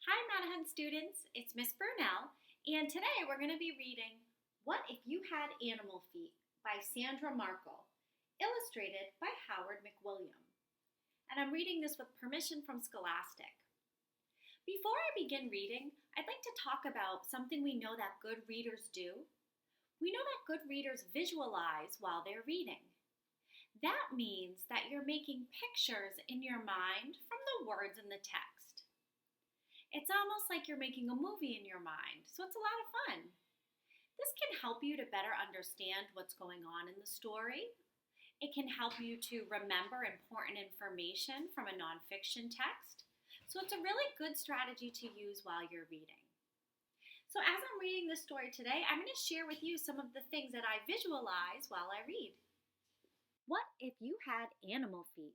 Hi, Manahan students. It's Miss Brunell, and today we're going to be reading What If You Had Animal Feet by Sandra Markle, illustrated by Howard McWilliam. And I'm reading this with permission from Scholastic. Before I begin reading, I'd like to talk about something we know that good readers do. We know that good readers visualize while they're reading. That means that you're making pictures in your mind from the words in the text. It's almost like you're making a movie in your mind, so it's a lot of fun. This can help you to better understand what's going on in the story. It can help you to remember important information from a nonfiction text. So it's a really good strategy to use while you're reading. So as I'm reading this story today, I'm going to share with you some of the things that I visualize while I read. What If You Had Animal Feet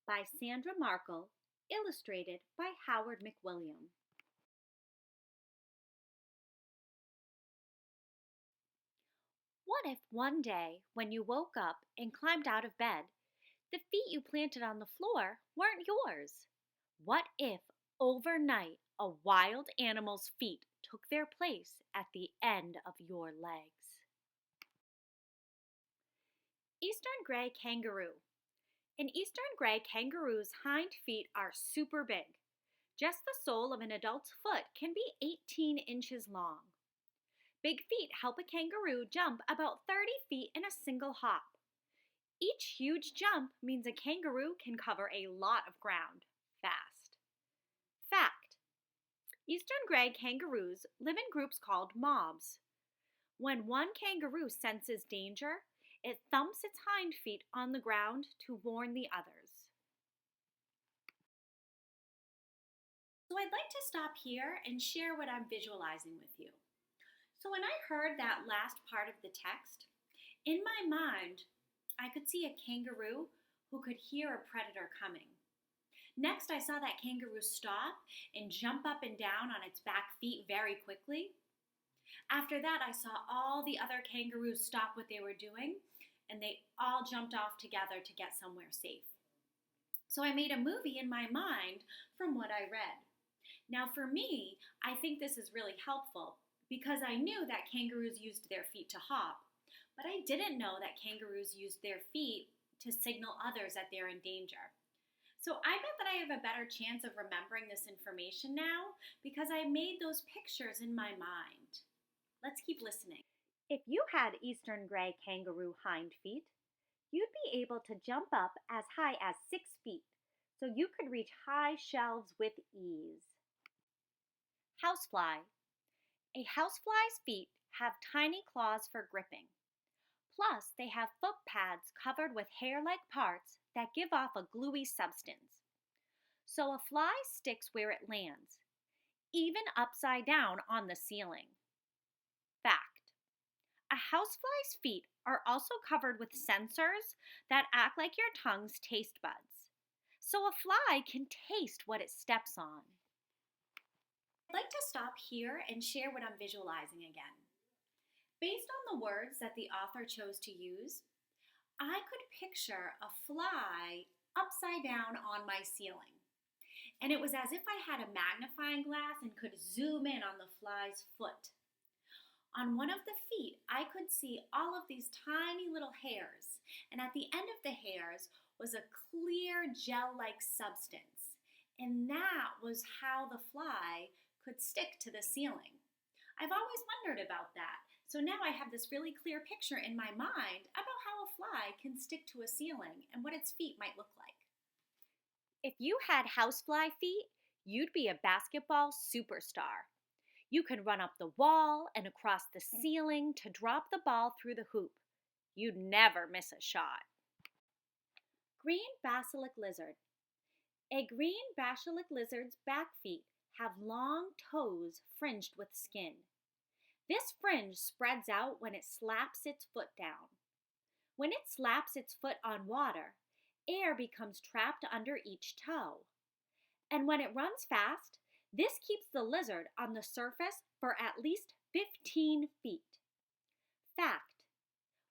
by Sandra Markle, illustrated by Howard McWilliam. What if one day, when you woke up and climbed out of bed, the feet you planted on the floor weren't yours? What if overnight a wild animal's feet took their place at the end of your legs? Eastern gray kangaroo. An eastern gray kangaroo's hind feet are super big. Just the sole of an adult's foot can be 18 inches long. Big feet help a kangaroo jump about 30 feet in a single hop. Each huge jump means a kangaroo can cover a lot of ground fast. Fact: Eastern gray kangaroos live in groups called mobs. When one kangaroo senses danger, it thumps its hind feet on the ground to warn the others. So I'd like to stop here and share what I'm visualizing with you. So when I heard that last part of the text, in my mind, I could see a kangaroo who could hear a predator coming. Next, I saw that kangaroo stop and jump up and down on its back feet very quickly. After that, I saw all the other kangaroos stop what they were doing, and they all jumped off together to get somewhere safe. So I made a movie in my mind from what I read. Now for me, I think this is really helpful because I knew that kangaroos used their feet to hop, but I didn't know that kangaroos used their feet to signal others that they're in danger. So I bet that I have a better chance of remembering this information now because I made those pictures in my mind. Let's keep listening. If you had eastern gray kangaroo hind feet, you'd be able to jump up as high as 6 feet, so you could reach high shelves with ease. Housefly. A housefly's feet have tiny claws for gripping. Plus, they have foot pads covered with hair-like parts that give off a gluey substance. So a fly sticks where it lands, even upside down on the ceiling. Fact: a housefly's feet are also covered with sensors that act like your tongue's taste buds, so a fly can taste what it steps on. I'd like to stop here and share what I'm visualizing again. Based on the words that the author chose to use, I could picture a fly upside down on my ceiling. And it was as if I had a magnifying glass and could zoom in on the fly's foot. On one of the feet, I could see all of these tiny little hairs, and at the end of the hairs was a clear gel-like substance. And that was how the fly could stick to the ceiling. I've always wondered about that, so now I have this really clear picture in my mind about how a fly can stick to a ceiling and what its feet might look like. If you had housefly feet, you'd be a basketball superstar. You could run up the wall and across the ceiling to drop the ball through the hoop. You'd never miss a shot. Green basilisk lizard. A green basilisk lizard's back feet have long toes fringed with skin. This fringe spreads out when it slaps its foot down. When it slaps its foot on water, air becomes trapped under each toe. And when it runs fast, this keeps the lizard on the surface for at least 15 feet. Fact: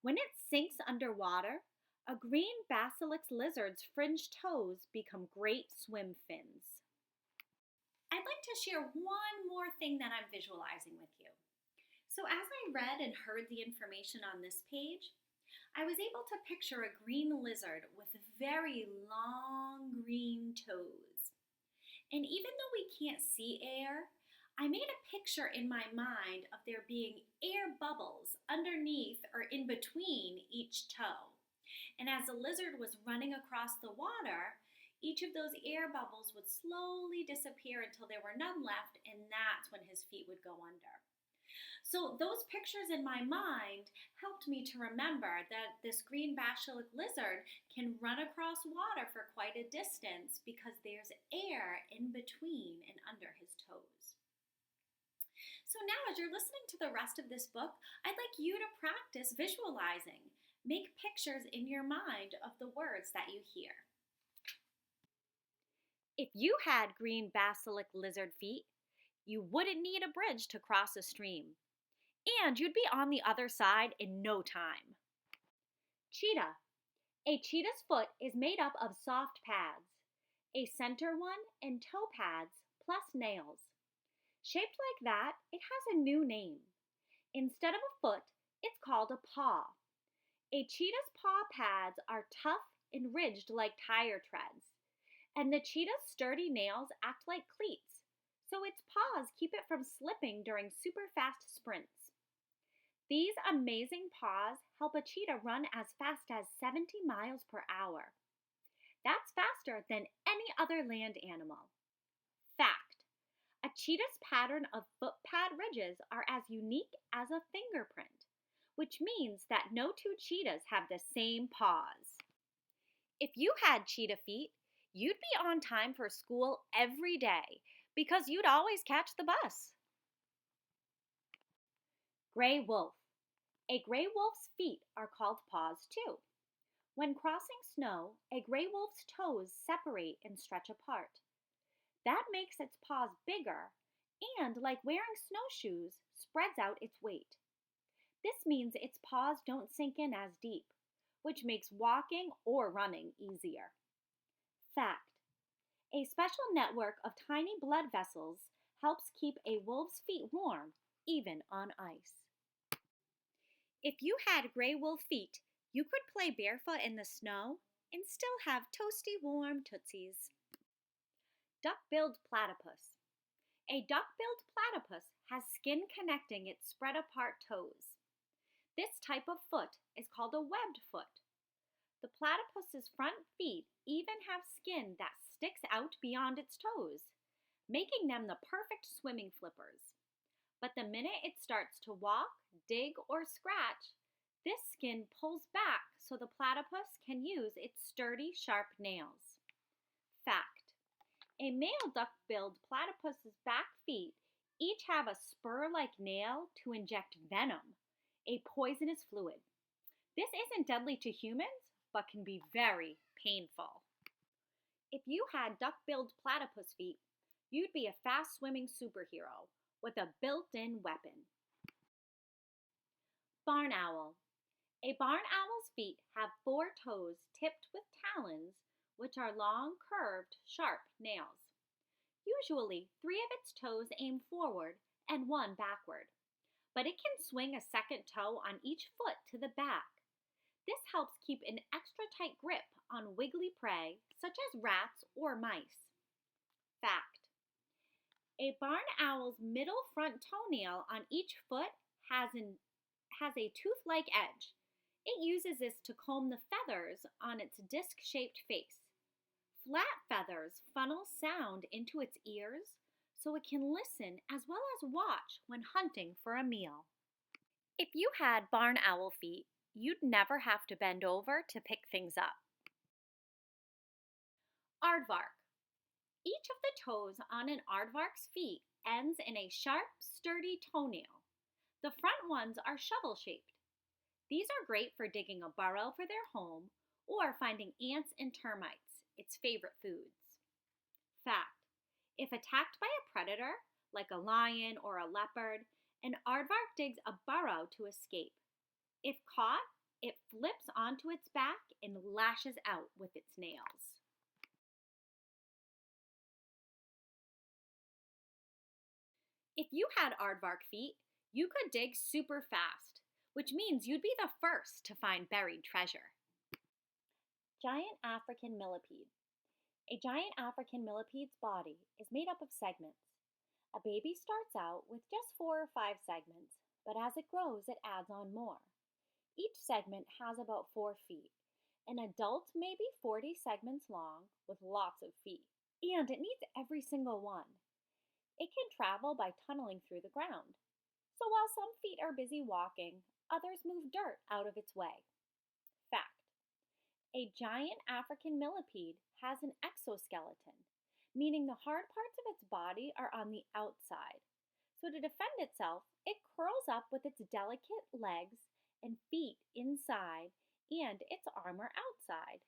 when it sinks underwater, a green basilisk lizard's fringed toes become great swim fins. I'd like to share one more thing that I'm visualizing with you. So, as I read and heard the information on this page, I was able to picture a green lizard with very long green toes. And even though we can't see air, I made a picture in my mind of there being air bubbles underneath or in between each toe. And as the lizard was running across the water, each of those air bubbles would slowly disappear until there were none left, and that's when his feet would go under. So those pictures in my mind helped me to remember that this green basilisk lizard can run across water for quite a distance because there's air in between and under his toes. So now as you're listening to the rest of this book, I'd like you to practice visualizing. Make pictures in your mind of the words that you hear. If you had green basilisk lizard feet, you wouldn't need a bridge to cross a stream. And you'd be on the other side in no time. Cheetah. A cheetah's foot is made up of soft pads, a center one and toe pads, plus nails. Shaped like that, it has a new name. Instead of a foot, it's called a paw. A cheetah's paw pads are tough and ridged like tire treads, and the cheetah's sturdy nails act like cleats, so its paws keep it from slipping during super fast sprints. These amazing paws help a cheetah run as fast as 70 miles per hour. That's faster than any other land animal. Fact: a cheetah's pattern of foot pad ridges are as unique as a fingerprint, which means that no two cheetahs have the same paws. If you had cheetah feet, you'd be on time for school every day because you'd always catch the bus. Gray wolf. A gray wolf's feet are called paws too. When crossing snow, a gray wolf's toes separate and stretch apart. That makes its paws bigger and, like wearing snowshoes, spreads out its weight. This means its paws don't sink in as deep, which makes walking or running easier. Fact: a special network of tiny blood vessels helps keep a wolf's feet warm, even on ice. If you had gray wolf feet, you could play barefoot in the snow and still have toasty warm tootsies. Duck-billed platypus. A duck-billed platypus has skin connecting its spread-apart toes. This type of foot is called a webbed foot. The platypus's front feet even have skin that sticks out beyond its toes, making them the perfect swimming flippers. But the minute it starts to walk, dig, or scratch, this skin pulls back so the platypus can use its sturdy, sharp nails. Fact: a male duck-billed platypus's back feet each have a spur-like nail to inject venom, a poisonous fluid. This isn't deadly to humans, but can be very painful. If you had duck-billed platypus feet, you'd be a fast-swimming superhero with a built-in weapon. Barn owl. A barn owl's feet have 4 toes tipped with talons, which are long, curved, sharp nails. Usually, 3 of its toes aim forward and 1 backward, but it can swing a second toe on each foot to the back. This helps keep an extra tight grip on wiggly prey, such as rats or mice. Fact: a barn owl's middle front toenail on each foot has a tooth-like edge. It uses this to comb the feathers on its disc-shaped face. Flat feathers funnel sound into its ears so it can listen as well as watch when hunting for a meal. If you had barn owl feet, you'd never have to bend over to pick things up. Aardvark. Each of the toes on an aardvark's feet ends in a sharp, sturdy toenail. The front ones are shovel-shaped. These are great for digging a burrow for their home or finding ants and termites, its favorite foods. Fact: if attacked by a predator, like a lion or a leopard, an aardvark digs a burrow to escape. If caught, it flips onto its back and lashes out with its nails. If you had aardvark feet, you could dig super fast, which means you'd be the first to find buried treasure. Giant African millipede. A giant African millipede's body is made up of segments. A baby starts out with just 4 or 5 segments, but as it grows, it adds on more. Each segment has about 4 feet. An adult may be 40 segments long with lots of feet, and it needs every single one. It can travel by tunneling through the ground. So while some feet are busy walking, others move dirt out of its way. Fact: a giant African millipede has an exoskeleton, meaning the hard parts of its body are on the outside. So to defend itself, it curls up with its delicate legs and feet inside and its armor outside.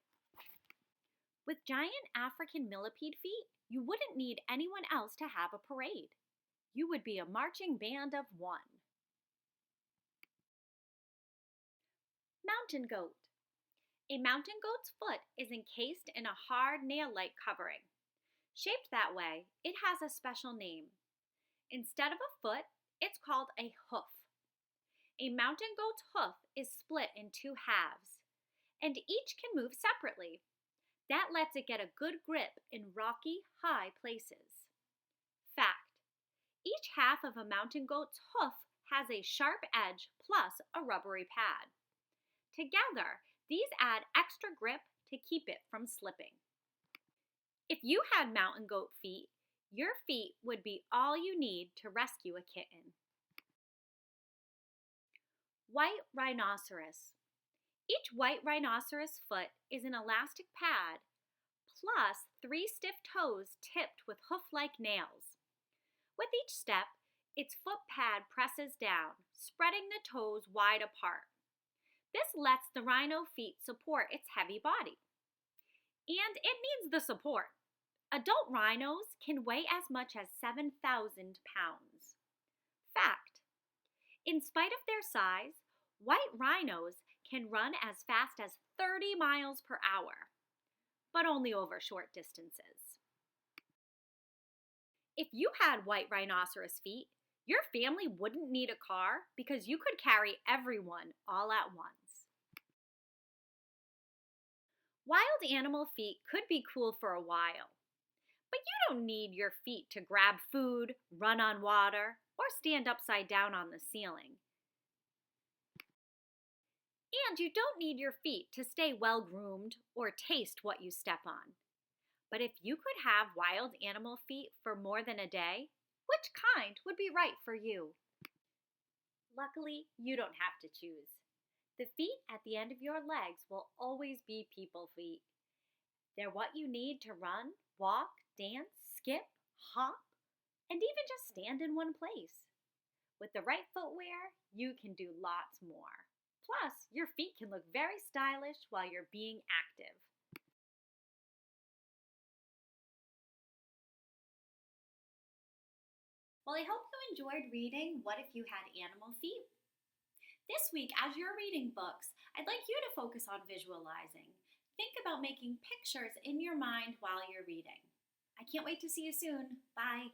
With giant African millipede feet, you wouldn't need anyone else to have a parade. You would be a marching band of one. Mountain goat. A mountain goat's foot is encased in a hard nail-like covering. Shaped that way, it has a special name. Instead of a foot, it's called a hoof. A mountain goat's hoof is split in 2 halves, and each can move separately. That lets it get a good grip in rocky, high places. Fact: each half of a mountain goat's hoof has a sharp edge plus a rubbery pad. Together, these add extra grip to keep it from slipping. If you had mountain goat feet, your feet would be all you need to rescue a kitten. White rhinoceros. Each white rhinoceros foot is an elastic pad plus 3 stiff toes tipped with hoof-like nails. With each step, its foot pad presses down, spreading the toes wide apart. This lets the rhino feet support its heavy body. And it needs the support. Adult rhinos can weigh as much as 7,000 pounds. Fact: in spite of their size, white rhinos can run as fast as 30 miles per hour, but only over short distances. If you had white rhinoceros feet, your family wouldn't need a car because you could carry everyone all at once. Wild animal feet could be cool for a while, but you don't need your feet to grab food, run on water, or stand upside down on the ceiling. And you don't need your feet to stay well-groomed or taste what you step on. But if you could have wild animal feet for more than a day, which kind would be right for you? Luckily, you don't have to choose. The feet at the end of your legs will always be people feet. They're what you need to run, walk, dance, skip, hop, and even just stand in one place. With the right footwear, you can do lots more. Plus, your feet can look very stylish while you're being active. Well, I hope you enjoyed reading What If You Had Animal Feet? This week, as you're reading books, I'd like you to focus on visualizing. Think about making pictures in your mind while you're reading. I can't wait to see you soon. Bye.